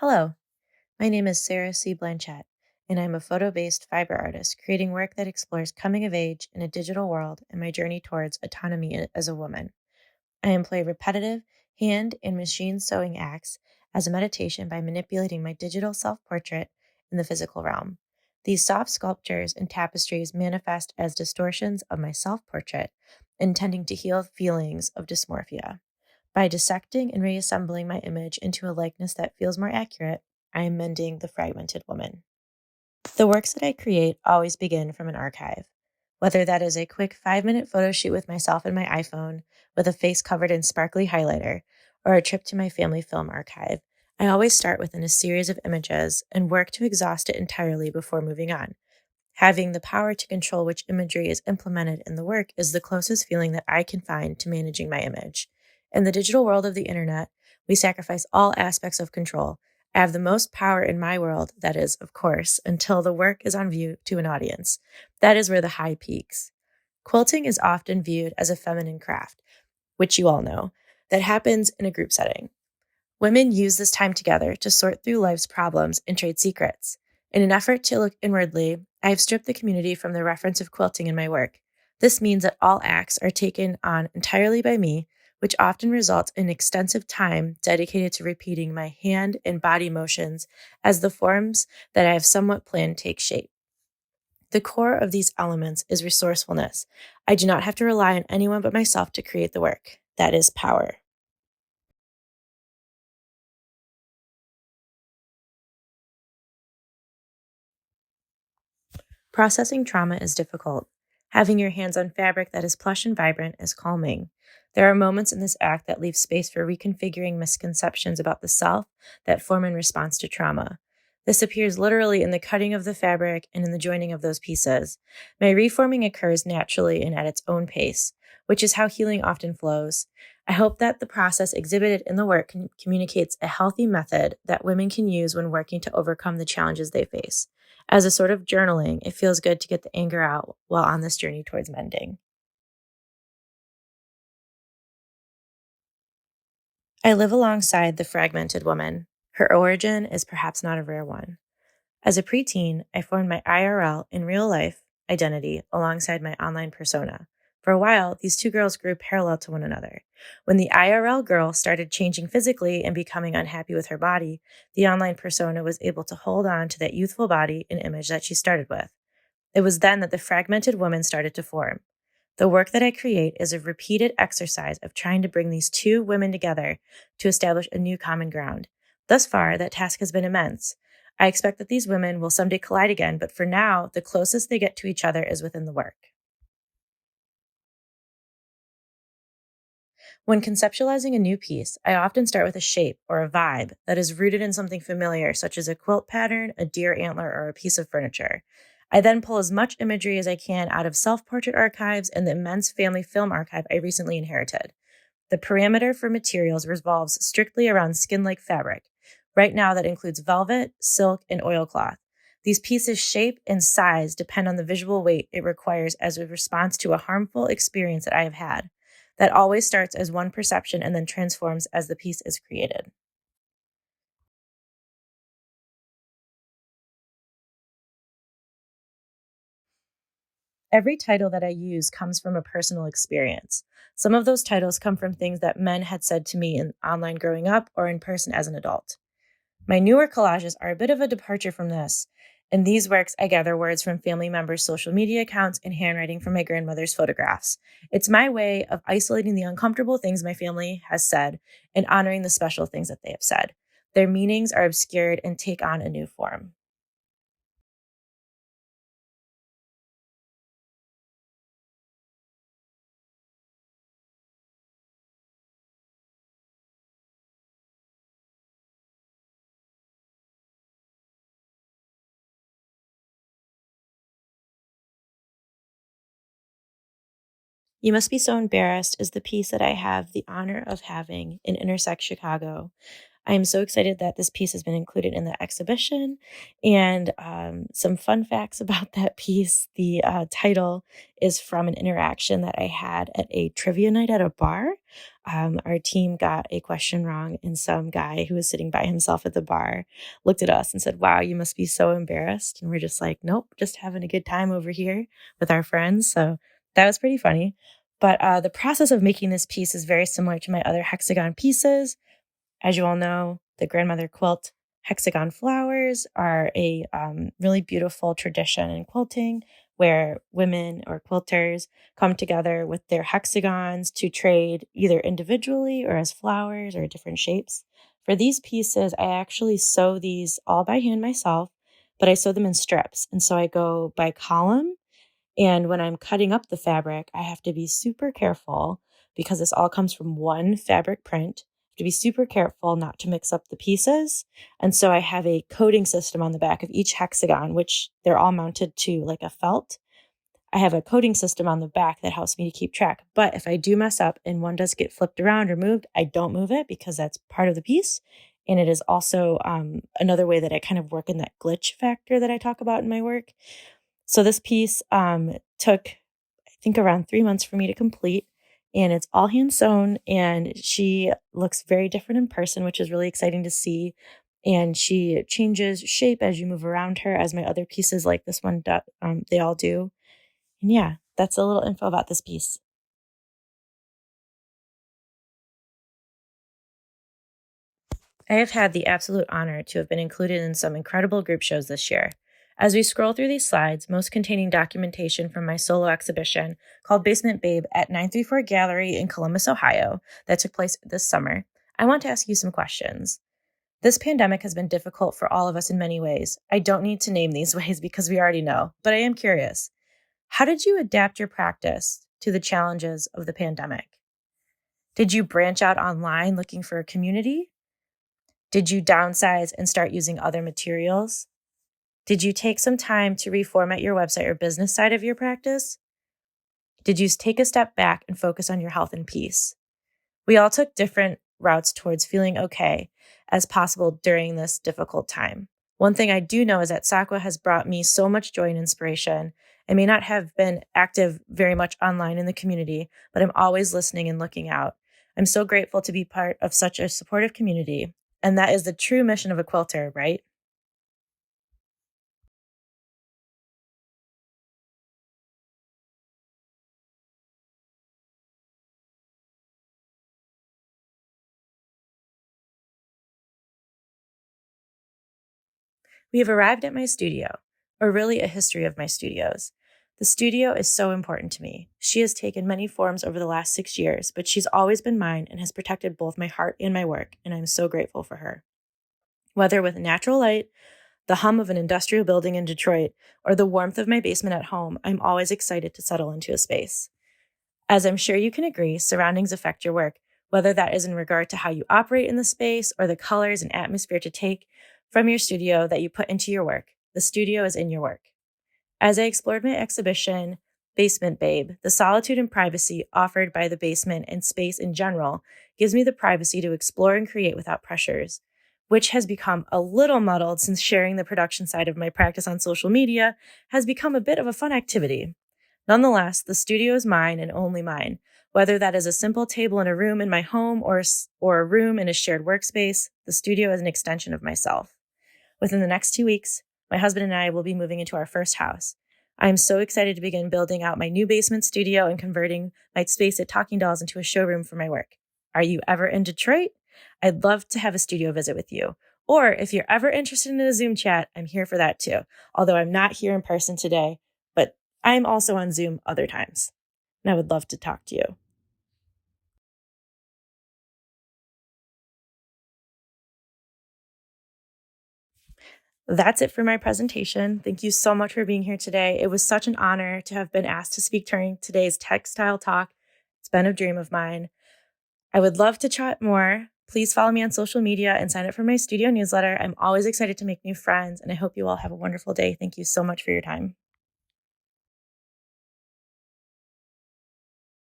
Hello, my name is Sarah C. Blanchette, and I'm a photo-based fiber artist creating work that explores coming of age in a digital world and my journey towards autonomy as a woman. I employ repetitive hand and machine sewing acts as a meditation by manipulating my digital self-portrait in the physical realm. These soft sculptures and tapestries manifest as distortions of my self-portrait, intending to heal feelings of dysmorphia. By dissecting and reassembling my image into a likeness that feels more accurate, I am mending the fragmented woman. The works that I create always begin from an archive. Whether that is a quick 5-minute photo shoot with myself and my iPhone with a face covered in sparkly highlighter, or a trip to my family film archive, I always start within a series of images and work to exhaust it entirely before moving on. Having the power to control which imagery is implemented in the work is the closest feeling that I can find to managing my image. In the digital world of the internet, we sacrifice all aspects of control. I have the most power in my world, that is, of course, until the work is on view to an audience. That is where the high peaks. Quilting is often viewed as a feminine craft, which you all know, that happens in a group setting. Women use this time together to sort through life's problems and trade secrets. In an effort to look inwardly, I have stripped the community from the reference of quilting in my work. This means that all acts are taken on entirely by me, which often results in extensive time dedicated to repeating my hand and body motions as the forms that I have somewhat planned take shape. The core of these elements is resourcefulness. I do not have to rely on anyone but myself to create the work. That is power. Processing trauma is difficult. Having your hands on fabric that is plush and vibrant is calming. There are moments in this act that leave space for reconfiguring misconceptions about the self that form in response to trauma. This appears literally in the cutting of the fabric and in the joining of those pieces. My reforming occurs naturally and at its own pace, which is how healing often flows. I hope that the process exhibited in the work communicates a healthy method that women can use when working to overcome the challenges they face. As a sort of journaling, it feels good to get the anger out while on this journey towards mending. I live alongside the fragmented woman. Her origin is perhaps not a rare one. As a preteen, I formed my IRL in real life identity alongside my online persona. For a while, these two girls grew parallel to one another. When the IRL girl started changing physically and becoming unhappy with her body, the online persona was able to hold on to that youthful body and image that she started with. It was then that the fragmented woman started to form. The work that I create is a repeated exercise of trying to bring these two women together to establish a new common ground. Thus far, that task has been immense. I expect that these women will someday collide again, but for now, the closest they get to each other is within the work. When conceptualizing a new piece, I often start with a shape or a vibe that is rooted in something familiar, such as a quilt pattern, a deer antler, or a piece of furniture. I then pull as much imagery as I can out of self-portrait archives and the immense family film archive I recently inherited. The parameter for materials revolves strictly around skin-like fabric. Right now, that includes velvet, silk, and oilcloth. These pieces' shape and size depend on the visual weight it requires as a response to a harmful experience that I have had. That always starts as one perception and then transforms as the piece is created. Every title that I use comes from a personal experience. Some of those titles come from things that men had said to me in online growing up or in person as an adult. My newer collages are a bit of a departure from this. In these works, I gather words from family members' social media accounts and handwriting from my grandmother's photographs. It's my way of isolating the uncomfortable things my family has said and honoring the special things that they have said. Their meanings are obscured and take on a new form. You Must Be So Embarrassed is the piece that I have the honor of having in Intersect Chicago. I'm so excited that this piece has been included in the exhibition. And some fun facts about that piece: the title is from an interaction that I had at a trivia night at a bar. Our team got a question wrong, and some guy who was sitting by himself at the bar looked at us and said, "Wow, you must be so embarrassed." And we're just like, "Nope, just having a good time over here with our friends." So that was pretty funny. But the process of making this piece is very similar to my other hexagon pieces. As you all know, the grandmother quilt hexagon flowers are a really beautiful tradition in quilting where women or quilters come together with their hexagons to trade either individually or as flowers or different shapes. For these pieces, I actually sew these all by hand myself, but I sew them in strips. And so I go by column, and when I'm cutting up the fabric, I have to be super careful because this all comes from one fabric print. I have to be super careful not to mix up the pieces. And so I have a coding system on the back of each hexagon, which they're all mounted to like a felt. I have a coding system on the back that helps me to keep track. But if I do mess up and one does get flipped around or moved, I don't move it because that's part of the piece. And it is also another way that I kind of work in that glitch factor that I talk about in my work. So this piece took, I think, around 3 months for me to complete, and it's all hand sewn, and she looks very different in person, which is really exciting to see. And she changes shape as you move around her, as my other pieces like this one, they all do. And yeah, that's a little info about this piece. I have had the absolute honor to have been included in some incredible group shows this year. As we scroll through these slides, most containing documentation from my solo exhibition called Basement Babe at 934 Gallery in Columbus, Ohio, that took place this summer, I want to ask you some questions. This pandemic has been difficult for all of us in many ways. I don't need to name these ways because we already know, but I am curious. How did you adapt your practice to the challenges of the pandemic? Did you branch out online looking for a community? Did you downsize and start using other materials? Did you take some time to reformat your website or business side of your practice? Did you take a step back and focus on your health and peace? We all took different routes towards feeling okay as possible during this difficult time. One thing I do know is that SAQA has brought me so much joy and inspiration. I may not have been active very much online in the community, but I'm always listening and looking out. I'm so grateful to be part of such a supportive community. And that is the true mission of a quilter, right? We have arrived at my studio, or really a history of my studios. The studio is so important to me. She has taken many forms over the last 6 years, but she's always been mine and has protected both my heart and my work, and I'm so grateful for her. Whether with natural light, the hum of an industrial building in Detroit, or the warmth of my basement at home, I'm always excited to settle into a space. As I'm sure you can agree, surroundings affect your work, whether that is in regard to how you operate in the space or the colors and atmosphere to take from your studio that you put into your work. The studio is in your work. As I explored my exhibition, Basement Babe, the solitude and privacy offered by the basement and space in general gives me the privacy to explore and create without pressures, which has become a little muddled since sharing the production side of my practice on social media has become a bit of a fun activity. Nonetheless, the studio is mine and only mine, whether that is a simple table in a room in my home or a room in a shared workspace. The studio is an extension of myself. Within the next 2 weeks, my husband and I will be moving into our first house. I am so excited to begin building out my new basement studio and converting my space at Talking Dolls into a showroom for my work. Are you ever in Detroit? I'd love to have a studio visit with you. Or if you're ever interested in a Zoom chat, I'm here for that too. Although I'm not here in person today, but I'm also on Zoom other times. And I would love to talk to you. That's it for my presentation. Thank you so much for being here today. It was such an honor to have been asked to speak during today's Textile Talk. It's been a dream of mine. I would love to chat more. Please follow me on social media and sign up for my studio newsletter. I'm always excited to make new friends, and I hope you all have a wonderful day. Thank you so much for your time.